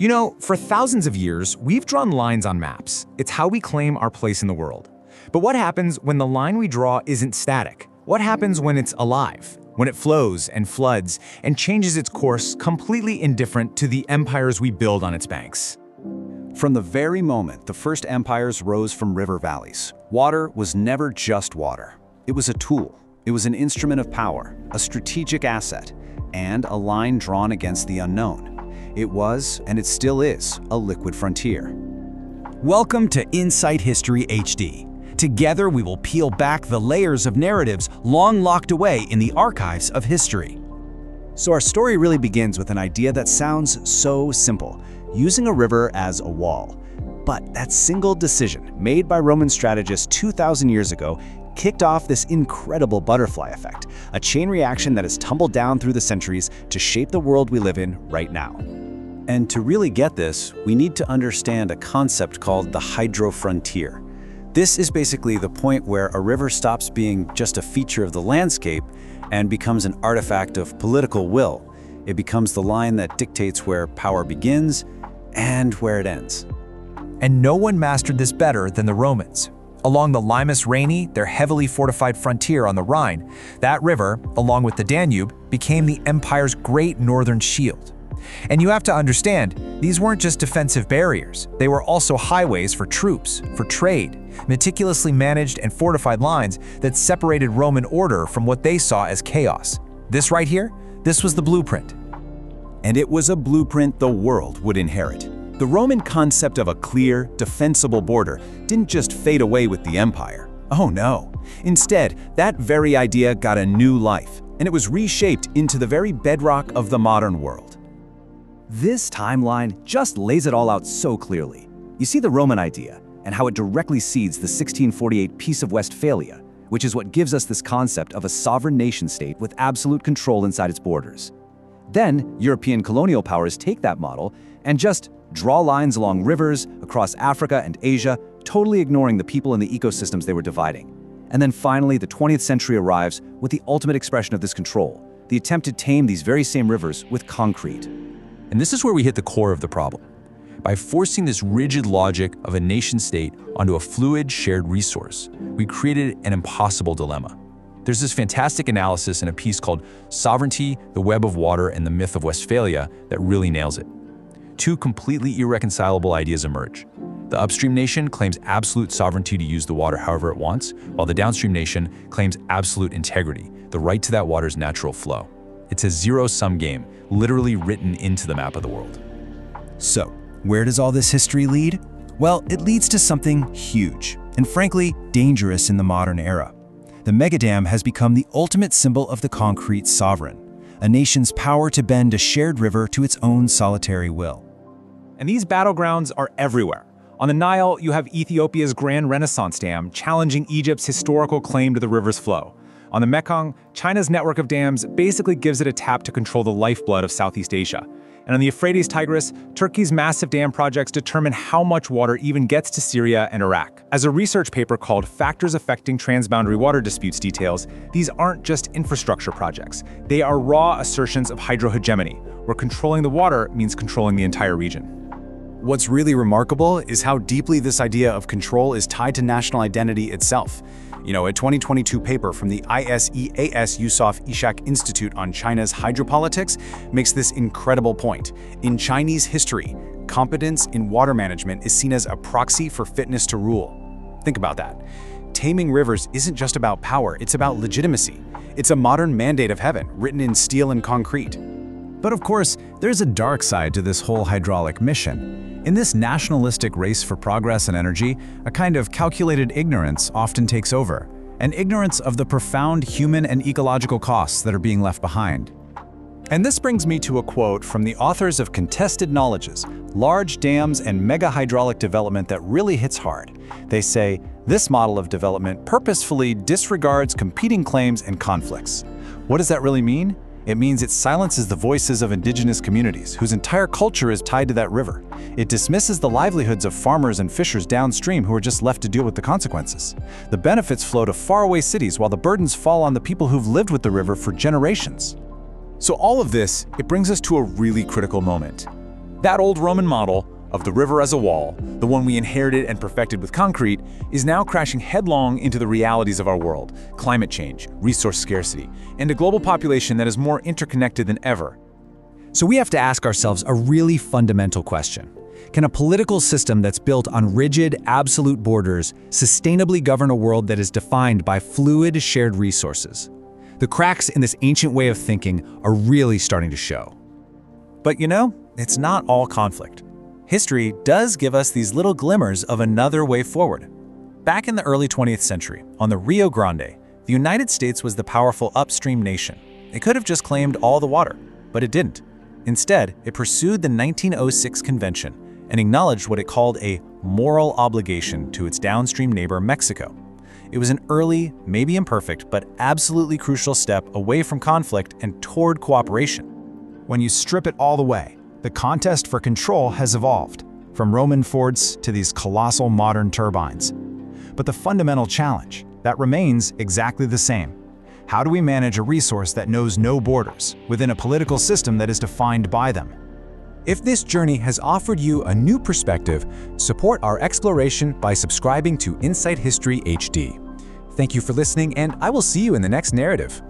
You know, for thousands of years, we've drawn lines on maps. It's how we claim our place in the world. But what happens when the line we draw isn't static? What happens when it's alive? When it flows and floods and changes its course, completely indifferent to the empires we build on its banks? From the very moment the first empires rose from river valleys, water was never just water. It was a tool. It was an instrument of power, a strategic asset, and a line drawn against the unknown. It was, and it still is, a liquid frontier. Welcome to Insight History HD. Together we will peel back the layers of narratives long locked away in the archives of history. So our story really begins with an idea that sounds so simple, using a river as a wall. But that single decision, made by Roman strategists 2,000 years ago, kicked off this incredible butterfly effect, a chain reaction that has tumbled down through the centuries to shape the world we live in right now. And to really get this, we need to understand a concept called the hydro-frontier. This is basically the point where a river stops being just a feature of the landscape and becomes an artifact of political will. It becomes the line that dictates where power begins and where it ends. And no one mastered this better than the Romans. Along the Limes Rheni, their heavily fortified frontier on the Rhine, that river, along with the Danube, became the empire's great northern shield. And you have to understand, these weren't just defensive barriers. They were also highways for troops, for trade, meticulously managed and fortified lines that separated Roman order from what they saw as chaos. This right here, this was the blueprint. And it was a blueprint the world would inherit. The Roman concept of a clear, defensible border didn't just fade away with the empire. Oh no. Instead, that very idea got a new life, and it was reshaped into the very bedrock of the modern world. This timeline just lays it all out so clearly. You see the Roman idea and how it directly seeds the 1648 Peace of Westphalia, which is what gives us this concept of a sovereign nation-state with absolute control inside its borders. Then, European colonial powers take that model and just draw lines along rivers across Africa and Asia, totally ignoring the people and the ecosystems they were dividing. And then finally, the 20th century arrives with the ultimate expression of this control, the attempt to tame these very same rivers with concrete. And this is where we hit the core of the problem. By forcing this rigid logic of a nation-state onto a fluid, shared resource, we created an impossible dilemma. There's this fantastic analysis in a piece called Sovereignty, the Web of Water, and the Myth of Westphalia that really nails it. Two completely irreconcilable ideas emerge. The upstream nation claims absolute sovereignty to use the water however it wants, while the downstream nation claims absolute integrity, the right to that water's natural flow. It's a zero-sum game, literally written into the map of the world. So, where does all this history lead? Well, it leads to something huge, and frankly, dangerous in the modern era. The megadam has become the ultimate symbol of the concrete sovereign, a nation's power to bend a shared river to its own solitary will. And these battlegrounds are everywhere. On the Nile, you have Ethiopia's Grand Renaissance Dam challenging Egypt's historical claim to the river's flow. On the Mekong, China's network of dams basically gives it a tap to control the lifeblood of Southeast Asia. And on the Euphrates-Tigris, Turkey's massive dam projects determine how much water even gets to Syria and Iraq. As a research paper called Factors Affecting Transboundary Water Disputes details, these aren't just infrastructure projects. They are raw assertions of hydro-hegemony, where controlling the water means controlling the entire region. What's really remarkable is how deeply this idea of control is tied to national identity itself. You know, a 2022 paper from the ISEAS Yusof Ishak Institute on China's hydropolitics makes this incredible point. In Chinese history, competence in water management is seen as a proxy for fitness to rule. Think about that. Taming rivers isn't just about power, it's about legitimacy. It's a modern mandate of heaven, written in steel and concrete. But of course, there's a dark side to this whole hydraulic mission. In this nationalistic race for progress and energy, a kind of calculated ignorance often takes over, an ignorance of the profound human and ecological costs that are being left behind. And this brings me to a quote from the authors of Contested Knowledges, Large Dams and Mega Hydraulic Development that really hits hard. They say, this model of development purposefully disregards competing claims and conflicts. What does that really mean? It means it silences the voices of indigenous communities whose entire culture is tied to that river. It dismisses the livelihoods of farmers and fishers downstream who are just left to deal with the consequences. The benefits flow to faraway cities while the burdens fall on the people who've lived with the river for generations. So all of this, it brings us to a really critical moment. That old Roman model of the river as a wall, the one we inherited and perfected with concrete, is now crashing headlong into the realities of our world: climate change, resource scarcity, and a global population that is more interconnected than ever. So we have to ask ourselves a really fundamental question. Can a political system that's built on rigid, absolute borders sustainably govern a world that is defined by fluid, shared resources? The cracks in this ancient way of thinking are really starting to show. But you know, it's not all conflict. History does give us these little glimmers of another way forward. Back in the early 20th century, on the Rio Grande, the United States was the powerful upstream nation. It could have just claimed all the water, but it didn't. Instead, it pursued the 1906 Convention and acknowledged what it called a moral obligation to its downstream neighbor, Mexico. It was an early, maybe imperfect, but absolutely crucial step away from conflict and toward cooperation. When you strip it all away, the contest for control has evolved, from Roman forts to these colossal modern turbines. But the fundamental challenge, that remains exactly the same. How do we manage a resource that knows no borders, within a political system that is defined by them? If this journey has offered you a new perspective, support our exploration by subscribing to Insight History HD. Thank you for listening, and I will see you in the next narrative.